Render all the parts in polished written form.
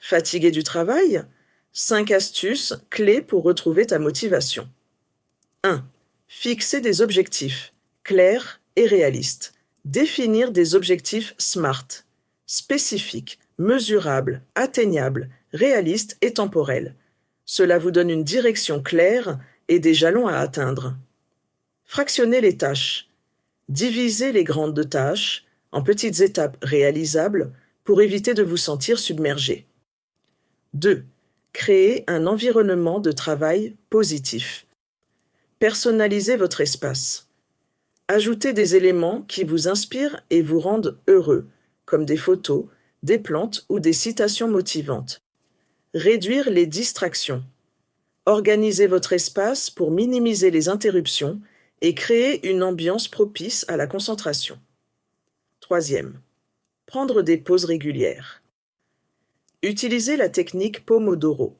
Fatigué du travail? 5 astuces clés pour retrouver ta motivation. 1. Fixer des objectifs clairs et réalistes. Définir des objectifs SMART, spécifiques, mesurables, atteignables, réalistes et temporels. Cela vous donne une direction claire et des jalons à atteindre. Fractionner les tâches. Diviser les grandes tâches en petites étapes réalisables pour éviter de vous sentir submergé. 2. Créer un environnement de travail positif. Personnalisez votre espace. Ajoutez des éléments qui vous inspirent et vous rendent heureux, comme des photos, des plantes ou des citations motivantes. Réduire les distractions. Organisez votre espace pour minimiser les interruptions et créer une ambiance propice à la concentration. 3. Prendre des pauses régulières. Utilisez la technique Pomodoro.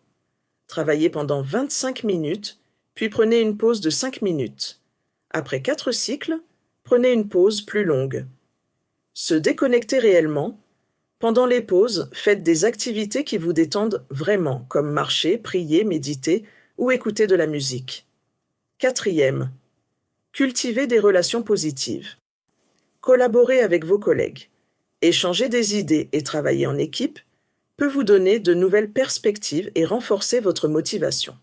Travaillez pendant 25 minutes, puis prenez une pause de 5 minutes. Après 4 cycles, prenez une pause plus longue. Se déconnecter réellement. Pendant les pauses, faites des activités qui vous détendent vraiment, comme marcher, prier, méditer ou écouter de la musique. 4. Cultiver des relations positives. Collaborer avec vos collègues. Échanger des idées et travailler en équipe peut vous donner de nouvelles perspectives et renforcer votre motivation.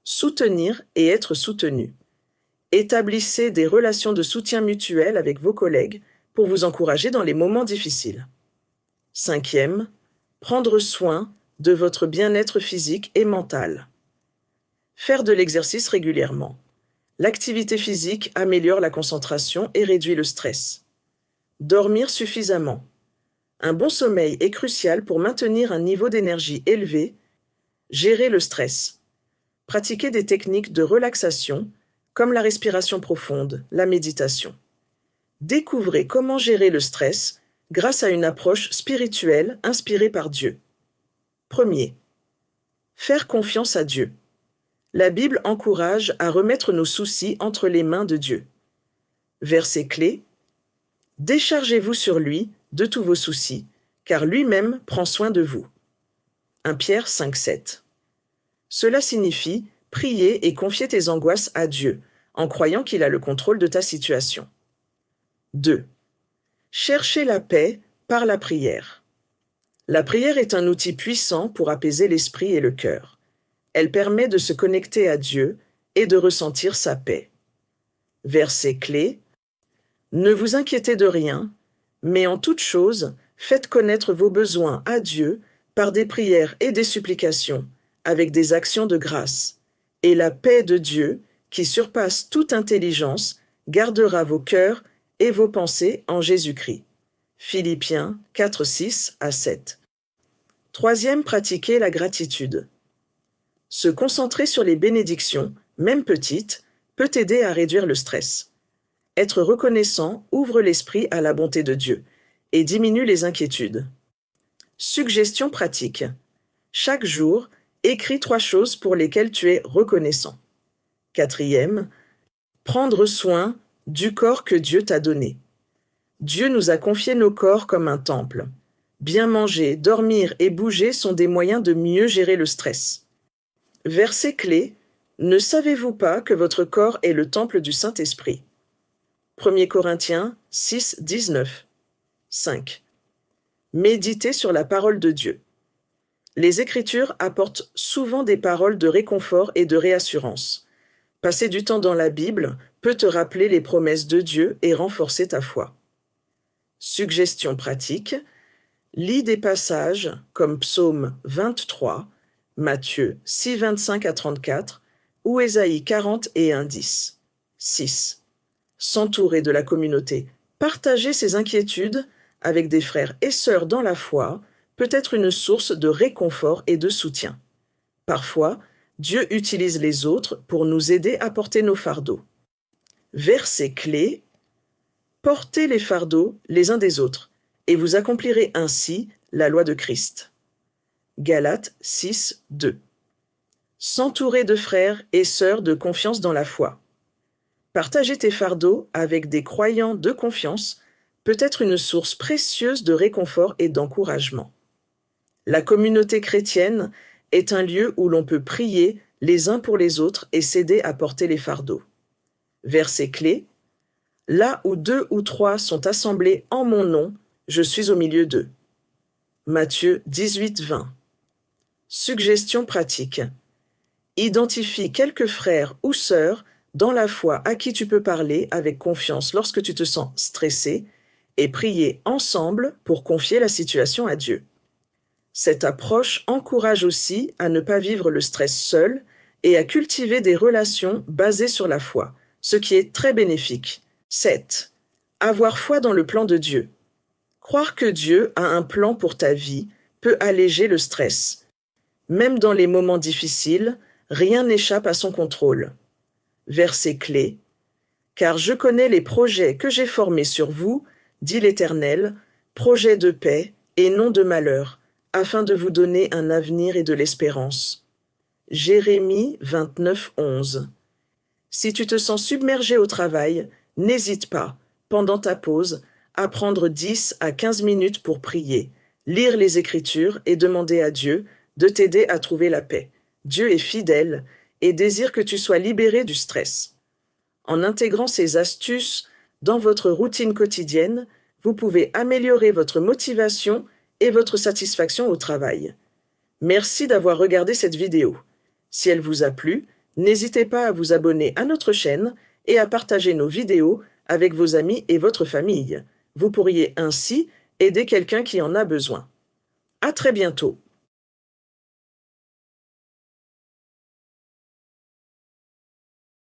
Soutenir et être soutenu. Établissez des relations de soutien mutuel avec vos collègues pour vous encourager dans les moments difficiles. 5. Prendre soin de votre bien-être physique et mental. Faire de l'exercice régulièrement. L'activité physique améliore la concentration et réduit le stress. Dormir suffisamment. Un bon sommeil est crucial pour maintenir un niveau d'énergie élevé. Gérer le stress. Pratiquez des techniques de relaxation, comme la respiration profonde, la méditation. Découvrez comment gérer le stress grâce à une approche spirituelle inspirée par Dieu. 1. Faire confiance à Dieu. La Bible encourage à remettre nos soucis entre les mains de Dieu. Verset clé. Déchargez-vous sur lui de tous vos soucis, car lui-même prend soin de vous. 1 Pierre 5,7. Cela signifie prier et confier tes angoisses à Dieu, en croyant qu'il a le contrôle de ta situation. 2. Chercher la paix par la prière. La prière est un outil puissant pour apaiser l'esprit et le cœur. Elle permet de se connecter à Dieu et de ressentir sa paix. Verset clé. Ne vous inquiétez de rien, mais en toute chose, faites connaître vos besoins à Dieu par des prières et des supplications, avec des actions de grâce. Et la paix de Dieu, qui surpasse toute intelligence, gardera vos cœurs et vos pensées en Jésus-Christ. Philippiens 4, 6 à 7. 3. Pratiquer la gratitude. Se concentrer sur les bénédictions, même petites, peut aider à réduire le stress. Être reconnaissant ouvre l'esprit à la bonté de Dieu et diminue les inquiétudes. Suggestions pratiques. Chaque jour, écris 3 choses pour lesquelles tu es reconnaissant. 4. Prendre soin du corps que Dieu t'a donné. Dieu nous a confié nos corps comme un temple. Bien manger, dormir et bouger sont des moyens de mieux gérer le stress. Verset clé. Ne savez-vous pas que votre corps est le temple du Saint-Esprit? 1 Corinthiens 6, 19. 5. Méditer sur la parole de Dieu. Les Écritures apportent souvent des paroles de réconfort et de réassurance. Passer du temps dans la Bible peut te rappeler les promesses de Dieu et renforcer ta foi. Suggestions pratiques. Lis des passages comme Psaume 23, Matthieu 6, 25 à 34 ou Ésaïe 40 et 1, 10. 6. S'entourer de la communauté. Partager ses inquiétudes avec des frères et sœurs dans la foi peut être une source de réconfort et de soutien. Parfois, Dieu utilise les autres pour nous aider à porter nos fardeaux. Verset clé. Portez les fardeaux les uns des autres, et vous accomplirez ainsi la loi de Christ. Galates 6, 2. S'entourer de frères et sœurs de confiance dans la foi. Partager tes fardeaux avec des croyants de confiance peut être une source précieuse de réconfort et d'encouragement. La communauté chrétienne est un lieu où l'on peut prier les uns pour les autres et s'aider à porter les fardeaux. Verset clé. Là où 2 ou 3 sont assemblés en mon nom, je suis au milieu d'eux. Matthieu 18, 20. Suggestion pratique. Identifie quelques frères ou sœurs dans la foi à qui tu peux parler avec confiance lorsque tu te sens stressé et prier ensemble pour confier la situation à Dieu. Cette approche encourage aussi à ne pas vivre le stress seul et à cultiver des relations basées sur la foi, ce qui est très bénéfique. 7. Avoir foi dans le plan de Dieu. Croire que Dieu a un plan pour ta vie peut alléger le stress. Même dans les moments difficiles, rien n'échappe à son contrôle. Verset clé. Car je connais les projets que j'ai formés sur vous, dit l'Éternel, projets de paix et non de malheur, afin de vous donner un avenir et de l'espérance. Jérémie 29, 11. Si tu te sens submergé au travail, n'hésite pas, pendant ta pause, à prendre 10 à 15 minutes pour prier, lire les Écritures et demander à Dieu de t'aider à trouver la paix. Dieu est fidèle et désire que tu sois libéré du stress. En intégrant ces astuces dans votre routine quotidienne, vous pouvez améliorer votre motivation et votre satisfaction au travail. Merci d'avoir regardé cette vidéo. Si elle vous a plu, n'hésitez pas à vous abonner à notre chaîne et à partager nos vidéos avec vos amis et votre famille. Vous pourriez ainsi aider quelqu'un qui en a besoin. À très bientôt.